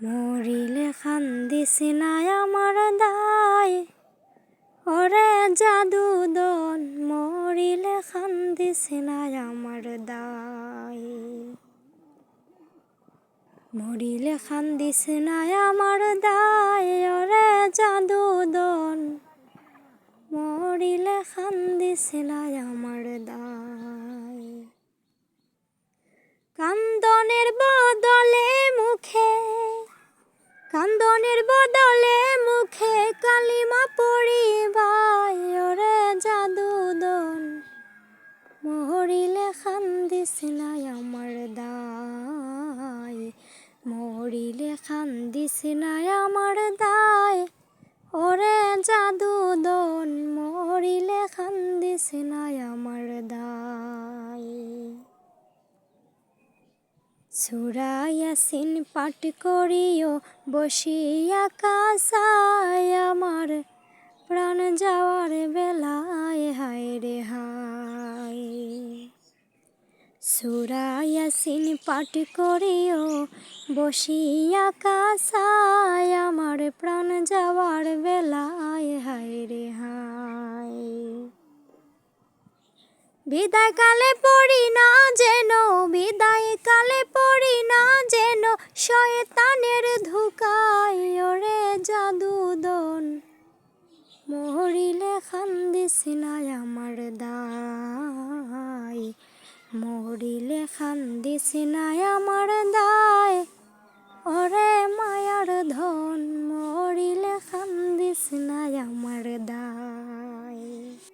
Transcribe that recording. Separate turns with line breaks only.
মরিলে কান্দিস না আমার দায়, ওরে জাদু দন মরিলে কান্দিস না আমার দায়। মরিলে কান্দিস না আমার দায়, ওরে জাদু দন মরিলে কান্দিস না আমার দায়। কান্দনের বদলে মুখে, কান্দনের বদলে মুখে কালিমা পড়িবাই, ওরে জাদু দন মরিলে কান্দিস না আমার দায়। মরিলে কান্দিস না আমার দায়, ওরে জাদু দন মরিলে কান্দিস না আমার দায়। সূরা ইয়াসিন পাঠ করিও বসিয়া কাসায়, আমার প্রাণ যাওয়ার বেলায় হায় রে হায়। সূরা ইয়াসিন পাঠ করিও বসিয়া কাসায়, আমার প্রাণ যাওয়ার বেলায় হায় রে হায়। বিদায় কালে পড়ি না যেন, বিদায় কালে পড়ি না যেন শয়তানের ধোঁকায়, ওরে জাদু দন মরিলে কান্দিস না আমার দায়। মরিলে কান্দিস না আমার দায়, ওরে মায়ার ধন মরিলে কান্দিস না আমার দায়।